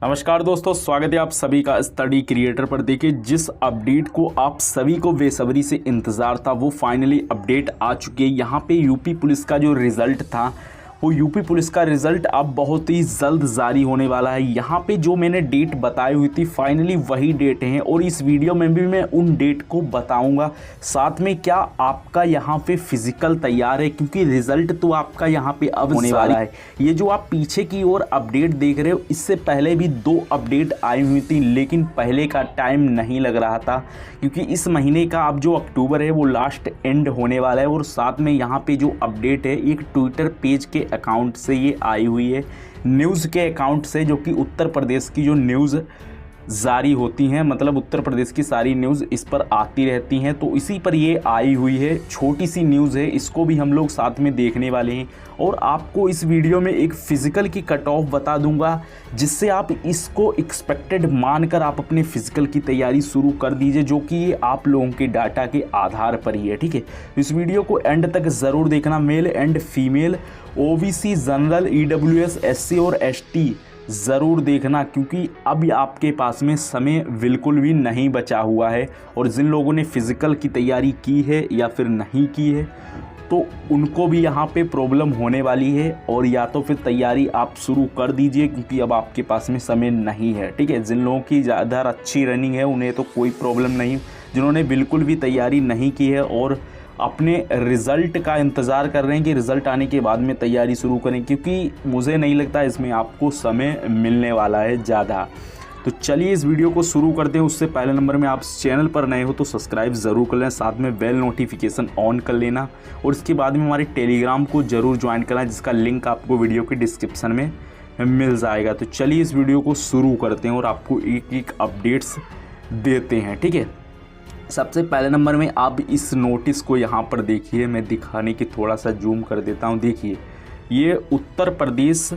नमस्कार दोस्तों, स्वागत है आप सभी का स्टडी क्रिएटर पर। देखिए, जिस अपडेट को आप सभी को बेसब्री से इंतज़ार था वो फाइनली अपडेट आ चुकी है। यहाँ पे यूपी पुलिस का जो रिज़ल्ट था वो यूपी पुलिस का रिज़ल्ट अब बहुत ही जल्द जारी होने वाला है। यहाँ पे जो मैंने डेट बताई हुई थी फाइनली वही डेट हैं और इस वीडियो में भी मैं उन डेट को बताऊंगा। साथ में क्या आपका यहाँ पे फिजिकल तैयार है, क्योंकि रिज़ल्ट तो आपका यहाँ पे अब होने वाला है। ये जो आप पीछे की ओर अपडेट देख रहे हो, इससे पहले भी 2 अपडेट आई हुई थी, लेकिन पहले का टाइम नहीं लग रहा था क्योंकि इस महीने का अब जो अक्टूबर है वो लास्ट एंड होने वाला है। और साथ में यहाँ पे जो अपडेट है एक ट्विटर पेज के अकाउंट से ये आई हुई है, न्यूज़ के अकाउंट से, जो कि उत्तर प्रदेश की जो न्यूज़ जारी होती हैं, मतलब उत्तर प्रदेश की सारी न्यूज़ इस पर आती रहती हैं, तो इसी पर ये आई हुई है। छोटी सी न्यूज़ है, इसको भी हम लोग साथ में देखने वाले हैं और आपको इस वीडियो में एक फ़िज़िकल की कट ऑफ बता दूंगा, जिससे आप इसको एक्सपेक्टेड मानकर आप अपने फ़िज़िकल की तैयारी शुरू कर दीजिए, जो कि ये आप लोगों के डाटा के आधार पर ही है। ठीक है, इस वीडियो को एंड तक ज़रूर देखना। Male and female, OBC, general, EWS, SC और एसटी ज़रूर देखना, क्योंकि अब आपके पास में समय बिल्कुल भी नहीं बचा हुआ है। और जिन लोगों ने फ़िज़िकल की तैयारी की है या फिर नहीं की है तो उनको भी यहाँ पे प्रॉब्लम होने वाली है, और या तो फिर तैयारी आप शुरू कर दीजिए क्योंकि अब आपके पास में समय नहीं है। ठीक है, जिन लोगों की ज़्यादा अच्छी रनिंग है उन्हें तो कोई प्रॉब्लम नहीं, जिन्होंने बिल्कुल भी तैयारी नहीं की है और अपने रिज़ल्ट का इंतज़ार कर रहे हैं कि रिज़ल्ट आने के बाद में तैयारी शुरू करें, क्योंकि मुझे नहीं लगता इसमें आपको समय मिलने वाला है ज़्यादा। तो चलिए इस वीडियो को शुरू करते हैं। उससे पहले नंबर में आप चैनल पर नए हो तो सब्सक्राइब ज़रूर कर लें, साथ में बेल नोटिफिकेशन ऑन कर लेना और इसके बाद में हमारे टेलीग्राम को ज़रूर ज्वाइन करना, जिसका लिंक आपको वीडियो के डिस्क्रिप्शन में मिल जाएगा। तो चलिए इस वीडियो को शुरू करते हैं और आपको एक एक अपडेट्स देते हैं। ठीक है, सबसे पहले नंबर में आप इस नोटिस को यहाँ पर देखिए, मैं दिखाने की थोड़ा सा जूम कर देता हूँ। देखिए, ये उत्तर प्रदेश,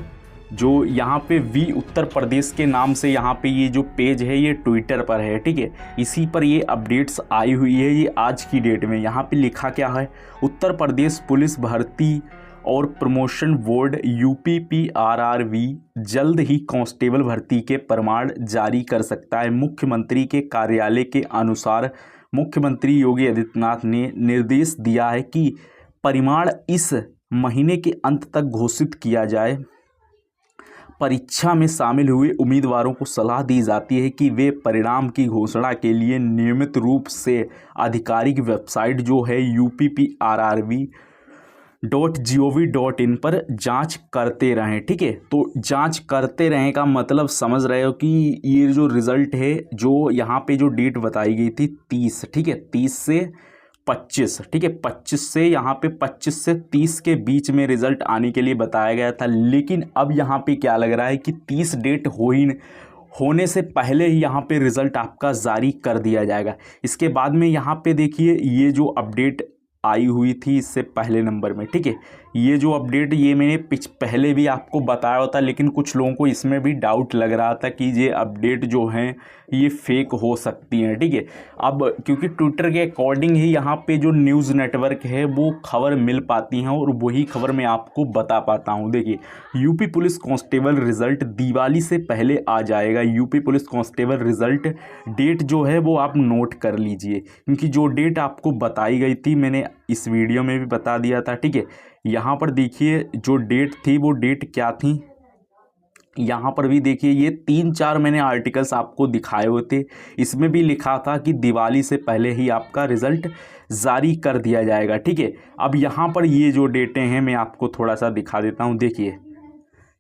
जो यहाँ पे वी उत्तर प्रदेश के नाम से यहाँ पे ये जो पेज है ये ट्विटर पर है। ठीक है, इसी पर ये अपडेट्स आई हुई है, ये आज की डेट में। यहाँ पे लिखा क्या है, उत्तर प्रदेश पुलिस भर्ती और प्रमोशन बोर्ड UPPRRV जल्द ही कांस्टेबल भर्ती के प्रमाण जारी कर सकता है। मुख्यमंत्री के कार्यालय के अनुसार मुख्यमंत्री योगी आदित्यनाथ ने निर्देश दिया है कि परिणाम इस महीने के अंत तक घोषित किया जाए। परीक्षा में शामिल हुए उम्मीदवारों को सलाह दी जाती है कि वे परिणाम की घोषणा के लिए नियमित रूप से आधिकारिक वेबसाइट जो है UPPRRV.gov.in पर जांच करते रहें। ठीक है, तो जांच करते रहें का मतलब समझ रहे हो कि ये जो रिज़ल्ट है, जो यहाँ पे जो डेट बताई गई थी 30, ठीक है, 30 से 25, ठीक है, 25 से यहाँ पे 25 से 30 के बीच में रिज़ल्ट आने के लिए बताया गया था। लेकिन अब यहाँ पे क्या लग रहा है कि 30 डेट होने से पहले ही यहाँ पे रिज़ल्ट आपका जारी कर दिया जाएगा। इसके बाद में यहाँ पे देखिए, ये जो अपडेट आई हुई थी इससे पहले नंबर में, ठीक है, ये जो अपडेट ये मैंने पहले भी आपको बताया था, लेकिन कुछ लोगों को इसमें भी डाउट लग रहा था कि ये अपडेट जो हैं ये फेक हो सकती हैं। ठीक है, अब क्योंकि ट्विटर के अकॉर्डिंग ही यहाँ पे जो न्यूज़ नेटवर्क है वो खबर मिल पाती हैं और वही खबर मैं आपको बता पाता हूँ। देखिए, UP police constable result Diwali से पहले आ जाएगा। UP police constable result date जो है वो आप नोट कर लीजिए, क्योंकि जो डेट आपको बताई गई थी मैंने इस वीडियो में भी बता दिया था। ठीक है, यहाँ पर देखिए जो डेट थी वो डेट क्या थी, यहाँ पर भी देखिए, ये 3-4 मैंने आर्टिकल्स आपको दिखाए हुए थे, इसमें भी लिखा था कि दिवाली से पहले ही आपका रिज़ल्ट जारी कर दिया जाएगा। ठीक है, अब यहाँ पर ये जो डेटें हैं मैं आपको थोड़ा सा दिखा देता हूँ। देखिए,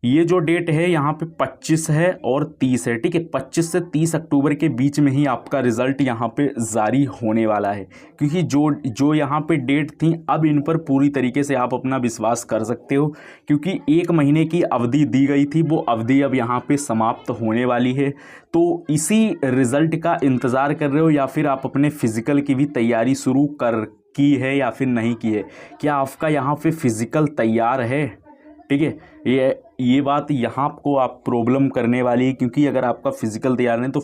ये जो डेट है यहाँ पे 25 है और 30 है। ठीक है, 25 से 30 अक्टूबर के बीच में ही आपका रिज़ल्ट यहाँ पे जारी होने वाला है, क्योंकि जो यहाँ पे डेट थी अब इन पर पूरी तरीके से आप अपना विश्वास कर सकते हो, क्योंकि 1 महीने की अवधि दी गई थी, वो अवधि अब यहाँ पे समाप्त होने वाली है। तो इसी रिज़ल्ट का इंतज़ार कर रहे हो या फिर आप अपने फ़िज़िकल की भी तैयारी शुरू की है या फिर नहीं की है, क्या आपका यहाँ पे फ़िज़िकल तैयार है? ठीक है, ये बात यहाँ को आप प्रॉब्लम करने वाली है, क्योंकि अगर आपका फ़िज़िकल तैयार नहीं तो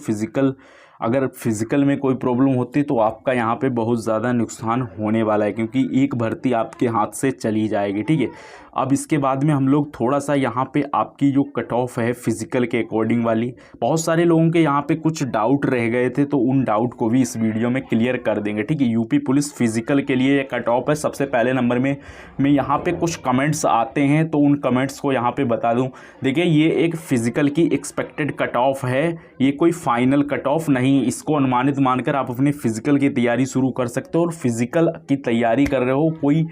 अगर फिज़िकल में कोई प्रॉब्लम होती तो आपका यहाँ पे बहुत ज़्यादा नुकसान होने वाला है, क्योंकि एक भर्ती आपके हाथ से चली जाएगी। ठीक है, अब इसके बाद में हम लोग थोड़ा सा यहाँ पे आपकी जो कट ऑफ है फिजिकल के अकॉर्डिंग वाली, बहुत सारे लोगों के यहाँ पे कुछ डाउट रह गए थे, तो उन डाउट को भी इस वीडियो में क्लियर कर देंगे, ठीक है। यूपी पुलिस फिजिकल के लिए ये कट ऑफ है। सबसे पहले नंबर में यहाँ पे कुछ कमेंट्स आते हैं, तो उन कमेंट्स को यहाँ पे बता दूँ। देखिए, ये एक फिजिकल की एक्सपेक्टेड कट ऑफ है, ये कोई फाइनल कट ऑफ नहीं। इसको अनुमानित मानकर आप अपने फिजिकल की तैयारी शुरू कर सकते हो, और फिजिकल की तैयारी कर रहे हो, कोई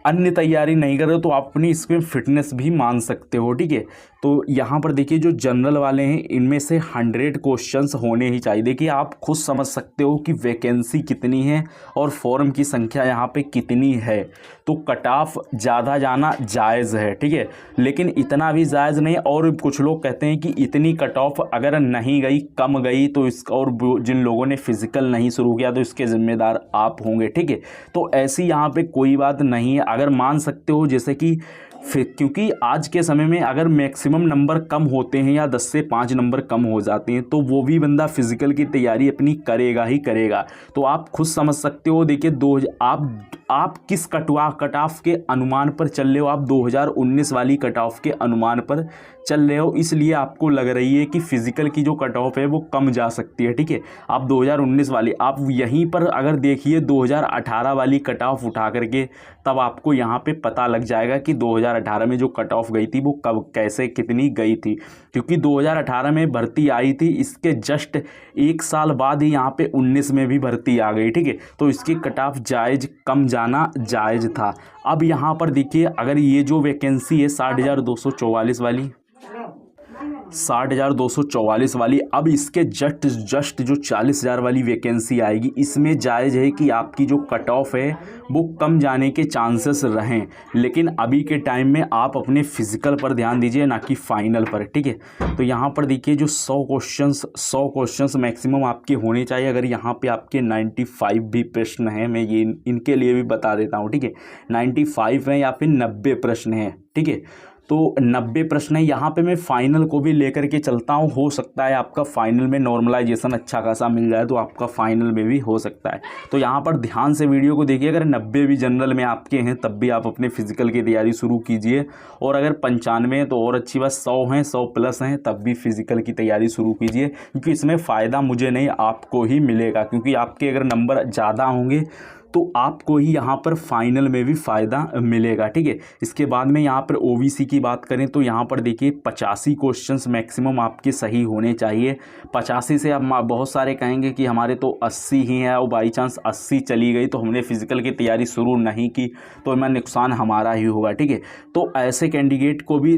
अन्य तैयारी नहीं कर रहे हो, तो आप अपनी इसमें फिटनेस भी मान सकते हो, ठीक है। तो यहाँ पर देखिए, जो जनरल वाले हैं इनमें से 100 क्वेश्चंस होने ही चाहिए। देखिए, आप खुद समझ सकते हो कि वैकेंसी कितनी है और फॉर्म की संख्या यहाँ पे कितनी है, तो कट ऑफ ज़्यादा जाना जायज़ है, ठीक है, लेकिन इतना भी जायज़ नहीं। और कुछ लोग कहते हैं कि इतनी कट ऑफ अगर नहीं गई, कम गई, तो इस और जिन लोगों ने फिजिकल नहीं शुरू किया तो इसके ज़िम्मेदार आप होंगे, ठीक है। तो ऐसी यहाँ पे कोई बात नहीं है, अगर मान सकते हो, जैसे कि क्योंकि आज के समय में अगर मैक्सिमम नंबर कम होते हैं या 10 से 5 नंबर कम हो जाते हैं, तो वो भी बंदा फिजिकल की तैयारी अपनी करेगा ही करेगा। तो आप खुद समझ सकते हो। देखिए, आप किस कट ऑफ के अनुमान पर चल रहे हो, आप 2019 वाली कट ऑफ के अनुमान पर चल रहे हो, इसलिए आपको लग रही है कि फिजिकल की जो कट ऑफ है वो कम जा सकती है, ठीक है। आप 2019 वाली, आप यहीं पर अगर देखिए 2018 वाली कट ऑफ उठा करके, तब आपको यहाँ पे पता लग जाएगा कि 2018 में जो कट ऑफ गई थी वो कब, कैसे, कितनी गई थी। क्योंकि 2018 में भर्ती आई थी, इसके जस्ट 1 साल बाद ही यहाँ पे 19 में भी भर्ती आ गई, ठीक है। तो इसकी कट ऑफ जायज़ कम जाना जायज़ था। अब यहाँ पर देखिए, अगर ये जो वैकेंसी है 60,244 वाली, 60,244 वाली, अब इसके जस्ट जो 40,000 वाली वैकेंसी आएगी, इसमें जायज़ है कि आपकी जो कट ऑफ है वो कम जाने के चांसेस रहें, लेकिन अभी के टाइम में आप अपने फिजिकल पर ध्यान दीजिए, ना कि फाइनल पर, ठीक है। तो यहाँ पर देखिए, जो 100 क्वेश्चंस मैक्सिमम आपके होने चाहिए। अगर यहाँ पे आपके 95 भी प्रश्न हैं, मैं ये इनके लिए भी बता देता हूँ, ठीक है, 95 हैं या फिर 90 प्रश्न हैं, ठीक है। तो 90 प्रश्न है, यहाँ पे मैं फाइनल को भी लेकर के चलता हूँ। हो सकता है आपका फाइनल में नॉर्मलाइजेशन अच्छा खासा मिल जाए, तो आपका फाइनल में भी हो सकता है। तो यहाँ पर ध्यान से वीडियो को देखिए। अगर 90 भी जनरल में आपके हैं, तब भी आप अपने फिजिकल की तैयारी शुरू कीजिए, और अगर 95 तो और अच्छी बात, 100 हैं, 100 प्लस हैं, तब भी फिजिकल की तैयारी शुरू कीजिए, क्योंकि इसमें फ़ायदा मुझे नहीं, आपको ही मिलेगा। क्योंकि आपके अगर नंबर ज़्यादा होंगे तो आपको ही यहाँ पर फाइनल में भी फ़ायदा मिलेगा, ठीक है। इसके बाद में यहाँ पर ओबीसी की बात करें, तो यहाँ पर देखिए 85 क्वेश्चंस मैक्सिमम आपके सही होने चाहिए। 85 से अब बहुत सारे कहेंगे कि हमारे तो 80 ही हैं, और बाई चांस 80 चली गई तो हमने फिजिकल की तैयारी शुरू नहीं की, तो मैं नुकसान हमारा ही होगा, ठीक है। तो ऐसे कैंडिडेट को भी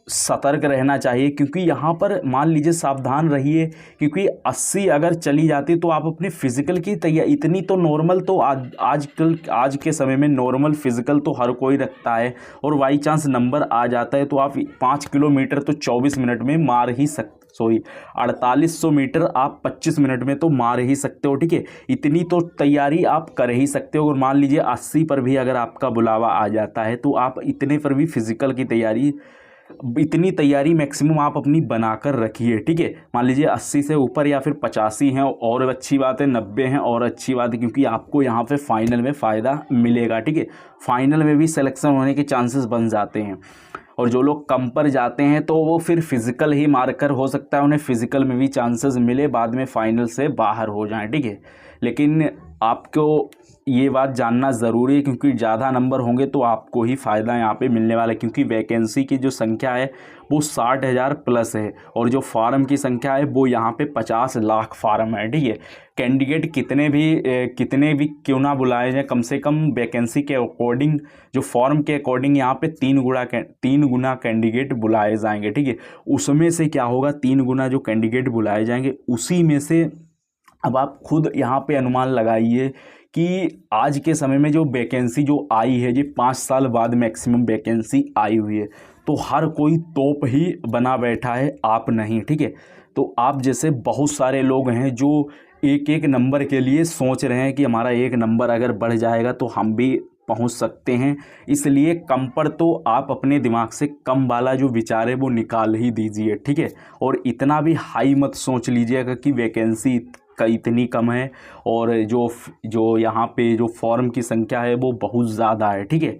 सतर्क रहना चाहिए, क्योंकि यहाँ पर मान लीजिए सावधान रहिए, क्योंकि 80 अगर चली जाती तो आप अपने फिजिकल की तैयारी, इतनी तो नॉर्मल तो आज के समय में नॉर्मल फिजिकल तो हर कोई रखता है, और बाई चांस नंबर आ जाता है तो आप 5 किलोमीटर तो 24 मिनट में मार ही सकते, 4800 मीटर आप 25 मिनट में तो मार ही सकते हो, ठीक है। इतनी तो तैयारी आप कर ही सकते हो। और मान लीजिए 80 पर भी अगर आपका बुलावा आ जाता है, तो आप इतने पर भी फिजिकल की तैयारी, इतनी तैयारी मैक्सिमम आप अपनी बनाकर रखिए, ठीक है। मान लीजिए 80 से ऊपर या फिर 85 हैं और अच्छी बात है, 90 हैं और अच्छी बात है, क्योंकि आपको यहाँ पे फाइनल में फ़ायदा मिलेगा, ठीक है। फाइनल में भी सिलेक्शन होने के चांसेस बन जाते हैं, और जो लोग कम पर जाते हैं तो वो फिर फिज़िकल ही मारकर, हो सकता है उन्हें फिज़िकल में भी चांसेस मिले, बाद में फाइनल से बाहर हो जाएं, ठीक है। लेकिन आपको ये बात जानना ज़रूरी है, क्योंकि ज़्यादा नंबर होंगे तो आपको ही फ़ायदा यहाँ पे मिलने वाला है, क्योंकि वैकेंसी की जो संख्या है वो 60,000 प्लस है, और जो फार्म की संख्या है वो यहाँ पे 50 लाख फार्म है, ठीक है। कैंडिडेट कितने भी क्यों ना बुलाए जाए, कम से कम वैकेंसी के अकॉर्डिंग, जो फॉर्म के अकॉर्डिंग यहाँ पे 3 गुना कैंडिडेट बुलाए जाएंगे, ठीक है। उसमें से क्या होगा, 3 गुना जो कैंडिडेट बुलाए जाएंगे, उसी में से अब आप खुद यहाँ पे अनुमान लगाइए कि आज के समय में जो वैकेंसी जो आई है, ये 5 साल बाद मैक्सिमम वैकेंसी आई हुई है, तो हर कोई तोप ही बना बैठा है, आप नहीं, ठीक है। तो आप जैसे बहुत सारे लोग हैं जो एक नंबर के लिए सोच रहे हैं कि हमारा 1 नंबर अगर बढ़ जाएगा तो हम भी पहुंच सकते हैं, इसलिए कम पर तो आप अपने दिमाग से कम वाला जो विचार है वो निकाल ही दीजिए, ठीक है। और इतना भी हाई मत सोच लीजिएगा कि वैकेंसी का इतनी कम है और जो यहाँ पे जो फॉर्म की संख्या है वो बहुत ज़्यादा है, ठीक है।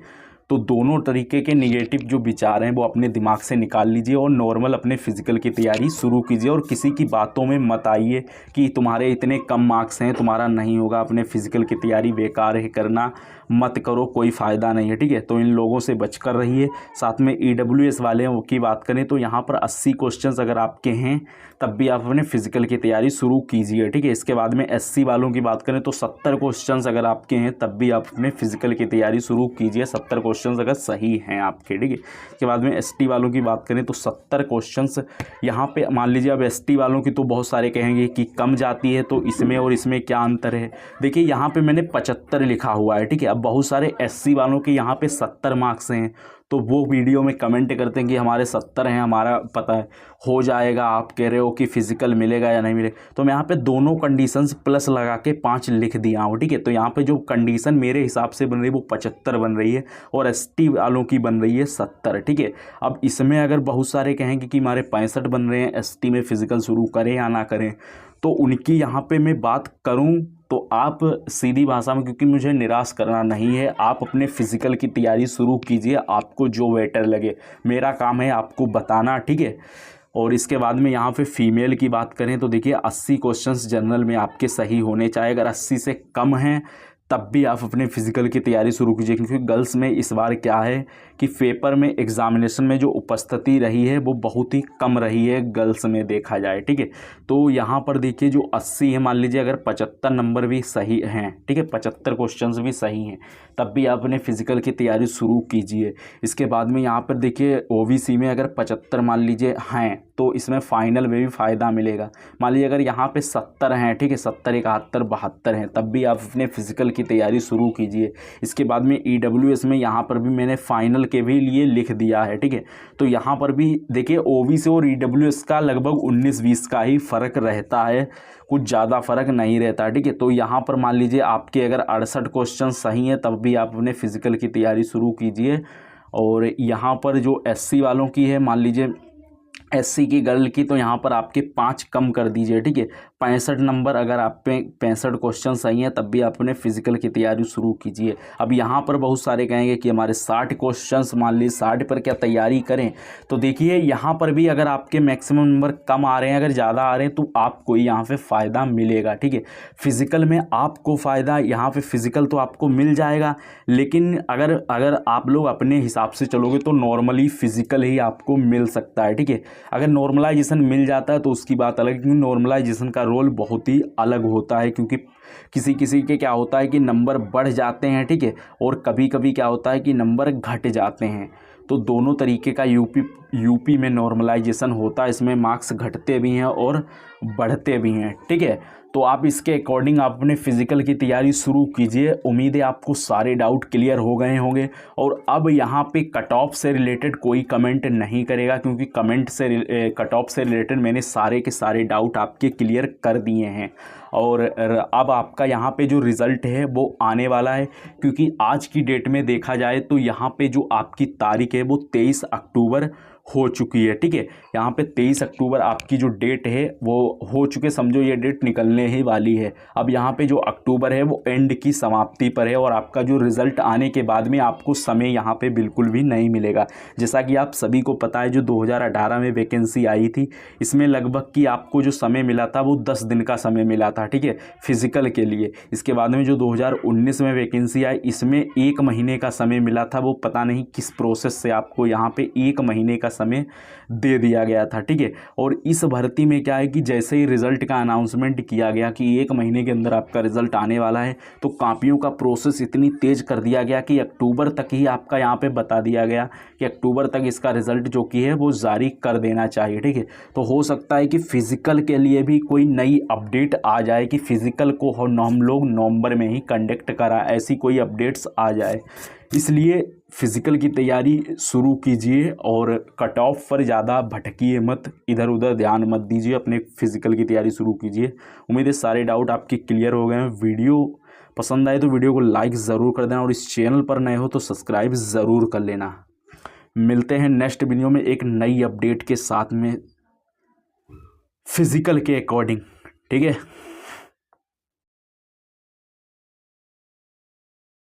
तो दोनों तरीके के नेगेटिव जो विचार हैं वो अपने दिमाग से निकाल लीजिए और नॉर्मल अपने फिजिकल की तैयारी शुरू कीजिए। और किसी की बातों में मत आइए कि तुम्हारे इतने कम मार्क्स हैं, तुम्हारा नहीं होगा, अपने फिजिकल की तैयारी बेकार है करना, मत करो, कोई फ़ायदा नहीं है, ठीक है। तो इन लोगों से बचकर रहिए। साथ में EWS वाले की बात करें तो यहाँ पर 80 क्वेश्चंस अगर आपके हैं तब भी आप अपने फिजिकल की तैयारी शुरू कीजिए, ठीक है। इसके बाद में SC वालों की बात करें तो 70 क्वेश्चंस अगर आपके हैं तब भी आप अपने फिजिकल की तैयारी शुरू कीजिए, 70 क्वेश्चंस अगर सही हैं आपके, ठीक है। इसके बाद में ST वालों की बात करें तो 70 क्वेश्चंस यहाँ पे मान लीजिए। अब ST वालों की तो बहुत सारे कहेंगे कि कम जाती है, तो इसमें और इसमें क्या अंतर है। देखिए यहाँ पे मैंने 75 लिखा हुआ है, ठीक है। अब बहुत सारे SC वालों के यहाँ पे 70 मार्क्स हैं, तो वो वीडियो में कमेंट करते हैं कि हमारे 70 हैं, हमारा पता है हो जाएगा, आप कह रहे हो कि फ़िज़िकल मिलेगा या नहीं मिलेगा। तो मैं यहाँ पे दोनों कंडीशंस प्लस लगा के 5 लिख दिया हूँ, ठीक है। तो यहाँ पे जो कंडीशन मेरे हिसाब से बन रही है वो 75 बन रही है और ST वालों की बन रही है 70, ठीक है। अब इसमें अगर बहुत सारे कहेंगे कि हमारे 65 बन रहे हैं, ST में फ़िज़िकल शुरू करें या ना करें, तो उनकी यहाँ पे मैं बात करूँ तो आप सीधी भाषा में, क्योंकि मुझे निराश करना नहीं है, आप अपने फिज़िकल की तैयारी शुरू कीजिए, आपको जो बेटर लगे। मेरा काम है आपको बताना, ठीक है। और इसके बाद में यहाँ पे फीमेल की बात करें तो देखिए 80 क्वेश्चंस जनरल में आपके सही होने चाहिए। अगर 80 से कम हैं तब भी आप अपने फिज़िकल की तैयारी शुरू कीजिए, क्योंकि गर्ल्स में इस बार क्या है कि पेपर में एग्ज़ामिनेशन में जो उपस्थिति रही है वो बहुत ही कम रही है गर्ल्स में देखा जाए, ठीक है। तो यहाँ पर देखिए जो 80 है, मान लीजिए अगर 75 नंबर भी सही हैं, ठीक है, 75 क्वेश्चंस भी सही हैं, तब भी आप अपने फिज़िकल की तैयारी शुरू कीजिए। इसके बाद में यहाँ पर देखिए OBC में अगर 75 मान लीजिए हैं तो इसमें फ़ाइनल में भी फ़ायदा मिलेगा। मान लीजिए अगर यहाँ पे 70 हैं, ठीक है, 70, 71, 72 हैं, तब भी आप अपने फिज़िकल की तैयारी शुरू कीजिए। इसके बाद में EWS में यहाँ पर भी मैंने फ़ाइनल के भी लिए लिख दिया है, ठीक है। तो यहाँ पर भी देखिए OBC और EWS का लगभग 19-20 का ही फ़र्क रहता है, कुछ ज़्यादा फ़र्क नहीं रहता, ठीक है। तो यहाँ पर मान लीजिए आपके अगर 68 क्वेश्चन सही हैं तब भी आप अपने फिज़िकल की तैयारी शुरू कीजिए। और यहाँ पर जो SC वालों की है, मान लीजिए SC की गर्ल की, तो यहाँ पर आपके 5 कम कर दीजिए, ठीक है। 65 नंबर अगर आप पे 65 क्वेश्चन सही हैं तब भी आप अपने फिज़िकल की तैयारी शुरू कीजिए। अब यहाँ पर बहुत सारे कहेंगे कि हमारे 60 क्वेश्चंस, मान लीजिए 60 पर क्या तैयारी करें, तो देखिए यहाँ पर भी अगर आपके मैक्सिमम नंबर कम आ रहे हैं, अगर ज़्यादा आ रहे हैं, तो आपको यहाँ पे फ़ायदा मिलेगा, ठीक है। फिज़िकल में आपको फ़ायदा, यहाँ पे फिज़िकल तो आपको मिल जाएगा, लेकिन अगर आप लोग अपने हिसाब से चलोगे तो नॉर्मली फ़िज़िकल ही आपको मिल सकता है, ठीक है। अगर नॉर्मलाइजेशन मिल जाता है तो उसकी बात अलग है, क्योंकि नॉर्मलाइजेशन का रोल बहुत ही अलग होता है, क्योंकि किसी किसी के क्या होता है कि नंबर बढ़ जाते हैं, ठीक है, और कभी कभी क्या होता है कि नंबर घट जाते हैं। तो दोनों तरीके का यूपी में नॉर्मलाइजेशन होता है, इसमें मार्क्स घटते भी हैं और बढ़ते भी हैं, ठीक है। तो आप इसके अकॉर्डिंग आप अपने फिज़िकल की तैयारी शुरू कीजिए। उम्मीद है आपको सारे डाउट क्लियर हो गए होंगे। और अब यहाँ पे कट ऑफ से रिलेटेड कोई कमेंट नहीं करेगा, क्योंकि कट ऑफ से रिलेटेड मैंने सारे के सारे डाउट आपके क्लियर कर दिए हैं। और अब आपका यहाँ पे जो रिज़ल्ट है वो आने वाला है, क्योंकि आज की डेट में देखा जाए तो यहाँ पे जो आपकी तारीख है वो 23 अक्टूबर हो चुकी है, ठीक है। यहाँ पे 23 अक्टूबर आपकी जो डेट है वो हो चुके, समझो ये डेट निकलने ही वाली है। अब यहाँ पे जो अक्टूबर है वो एंड की समाप्ति पर है, और आपका जो रिज़ल्ट आने के बाद में आपको समय यहाँ पे बिल्कुल भी नहीं मिलेगा। जैसा कि आप सभी को पता है, जो 2018 में वैकेंसी आई थी, इसमें लगभग कि आपको जो समय मिला था वो 10 दिन का समय मिला था, ठीक है, फिज़िकल के लिए। इसके बाद में जो 2019 में वैकेंसी आई, इसमें 1 महीने का समय मिला था, वो पता नहीं किस प्रोसेस से आपको यहाँ पे 1 महीने का समय दे दिया गया था, ठीक है। और इस भर्ती में क्या है कि जैसे ही रिज़ल्ट का अनाउंसमेंट किया गया कि 1 महीने के अंदर आपका रिज़ल्ट आने वाला है, तो कॉपियों का प्रोसेस इतनी तेज़ कर दिया गया कि अक्टूबर तक ही आपका यहाँ पे बता दिया गया कि अक्टूबर तक इसका रिज़ल्ट जो कि है वो जारी कर देना चाहिए, ठीक है। तो हो सकता है कि फ़िज़िकल के लिए भी कोई नई अपडेट आ जाए कि फ़िज़िकल को हम लोग नवंबर में ही कंडक्ट करा, ऐसी कोई अपडेट्स आ जाए। इसलिए फ़िज़िकल की तैयारी शुरू कीजिए और कट ऑफ पर ज़्यादा भटकिए मत, इधर उधर ध्यान मत दीजिए, अपने फ़िज़िकल की तैयारी शुरू कीजिए। उम्मीद है सारे डाउट आपके क्लियर हो गए हैं। वीडियो पसंद आए तो वीडियो को लाइक ज़रूर कर देना, और इस चैनल पर नए हो तो सब्सक्राइब ज़रूर कर लेना। मिलते हैं नेक्स्ट वीडियो में एक नई अपडेट के साथ में फ़िज़िकल के अकॉर्डिंग, ठीक है।